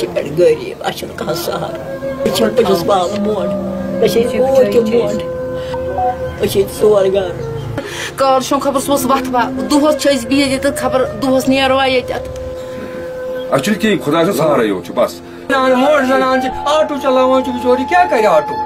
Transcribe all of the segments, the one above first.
पे गरीब अच्छे कह सहार पचस बाल मोड़ मोड़ सोर गर काल शो खबर सोस वथवा दुहस बिह खबर दुहस नेरवा ये अच्छी कहीं खुदा से सहारा यो बस मोड़ जनान आटो चलावान बिचोरी क्या करे आटो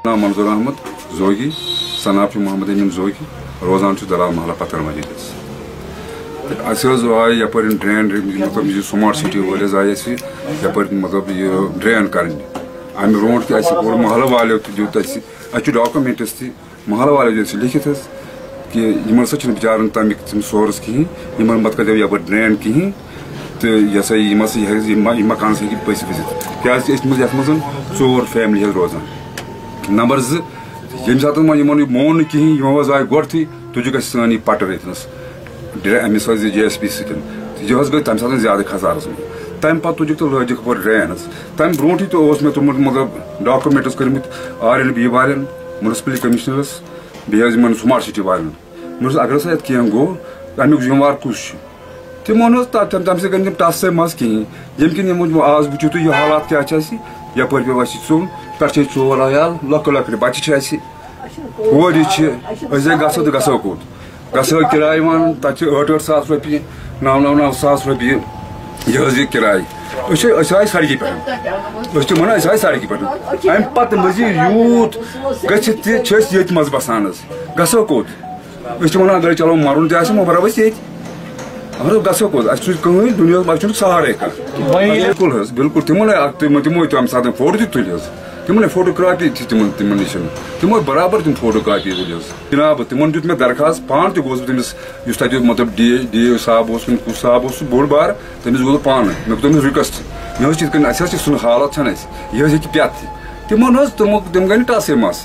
नाम मंजूर अहमद जोगी सनाफ मोहम्मद अमीन जोगी रोजान दलाल महला पत्थर मजीद आए यपर ड्रेन मतलब स्मार्ट सिटी वाले आए यपर मतलब यह ड्रेन कर अमे ब्रोट तह महल वाले दित अच्छे डॉक्यूमेंट्स महल वाले दित लिखित कि इन सा बिचारन तमिक सोर्स कहें मत कर यपर ड्रेन कहें तो यह सा मकान से पस वजित क्या मज 4 फैमिली रोजान नंबर 2 ये सात मोन कहें आए गोड तुझ ग सी पट रेतनस अमिस JSP यह गई तम सात ज्यादा खसारस में तम पे तुझ तो लजिक पर ड्रेन तम ब्रोट तो मे तुमत मतलब डॉक्यूमेंट्स कर्मित RNB वाले म्यूनसिपल कमिश्नरस बे स्मार्ट सिटी वाले अगर सा कह गो अमुक जिम्मेवार कुछ तमो तम से गई टस से मज कहें ये कि आज वो तो यह हालात क्या यपर पे चुन पे 4 आयाल लक बच्चे कोर गो तो गो किराए वन तक 8-8 सास रुपये 9-9 सास रुपये यह किराए आए सड़क पे आए सड़क पे अम पे मजीद यूत गत मज बसान गो कोत अगर चलो मरुन तह ये गो कोत दुनिया सहारे बिल्कुल बिल्कुल तमो तम सात फोटो तुल तिमन फोटोग्राफी तिमन नश तमो बराबर तुम फोटोग्राफी तुल जनाब तिमन दित मे दरखास्त पान गोस तमिस मतलब DA साहब कुछ साहब बोड़ बार तमिस गो पान मे तमिस रिक्वेस्ट मे सुन हालत यह पेत तिमन तम गई टसे मस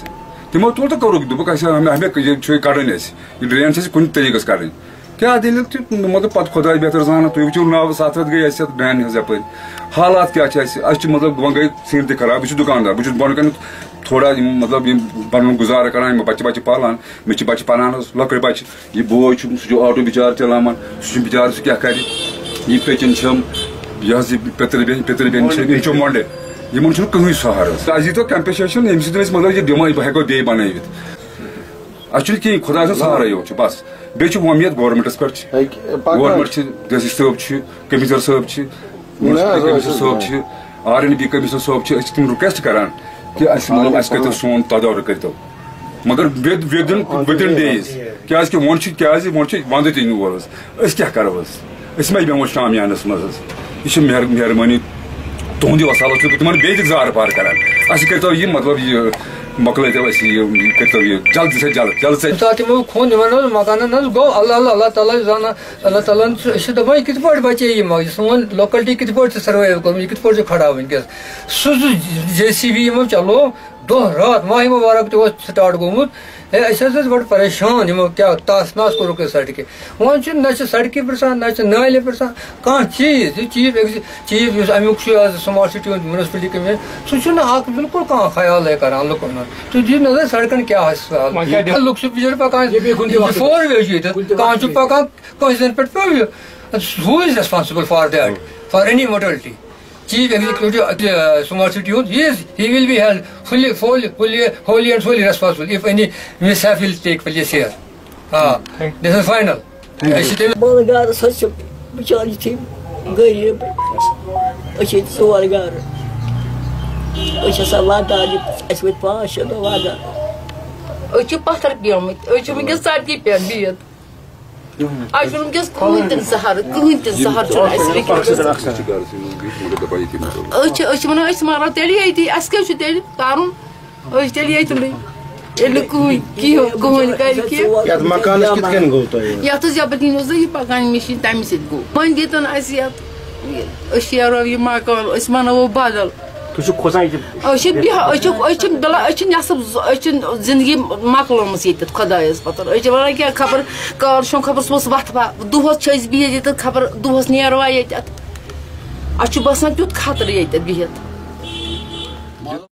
तमो तुल तो कौर दोक हमें कड़न यह ड्रेन कुन तरीक कड़न क्या दिल मतलब पे खुदा बेहतर जान तुम वो नाव 7 गई ड्रेन यप हालात क्या मतलब वो गई सीन तक खराब बह दुकानदार बह बन कन थोड़ा मतलब पन गुजार करान बच्चे पालान मे बच्चे पान लकड़ बच्चे यह बोय सह ऑटो बिचार चलान सह बिचार सह क्या कर यह पेचन यह पितर बेन मंडे इन कहीं सहारा आज तो कंपेसेशन ये मतलब यह दिमा बह हेको बे बन अच्छी कहीं खुदा से सहारा यो बस बे उम्मीद गवर्नमेंटस पे गवर्नमेंट DC साहब कमिश्नर साहब कमिश्नर साहब RNB कमिश्नर साहब तम रिक्वेस्ट करान कि कर सोन तदौर कर मगर विदिन डेज क्या वो वंद तीन वोल क्या करो मे बेमो शामियानस मज यह मेहरबानी तुंद वसालत तुम बे जार पार करान करो यह मतलब यह मकल जल्द से जल्द तमो खोन मकान गो अल्लाह ताला जाना अल्लाह ताला दपान कित बचे सोन लोकलिटी कित सर्वाइव कर कित खड़ा वनकस सह JCB चलो दो रात माह मुबारक तो स्टार्ट गोमुत बड़ परेशान क्या तास नास कोर सड़क वन ना सड़क पसान ना नाले पसान कह चीज चीफ अमुक स्मार्ट सिटी म्यूनसिपलिटी कमिश्नर सह बिल्कुल कह ख्याल करान लुकन तुम दी नजर सड़कन क्या लुक बिचार पकान 4 वे कह पकान कह पे पेव who is responsible for that for any mortality Chief Executive Smart City Youth, yes, he will be held wholly and fully responsible if any mishap will take place here. This is final. Balagara such a majority गरीब ोर गर वदान 5-6 दह वदान पत्थर पेमत वस सड़क पे बिहत वस कहन तन सहर मारो तेल ये तेल कर कहन कर जबरदीन पकान मशीन तमें सत गो वो दितन ये मकान बनवो बदल नसब जिंदगी मकलोम ये खुदायस पतर वन क्या खबर काल शो खबर सह वथवा दोहस बिहत खबर दोहस नेरवा ये बसान तुत खतर ये बिहत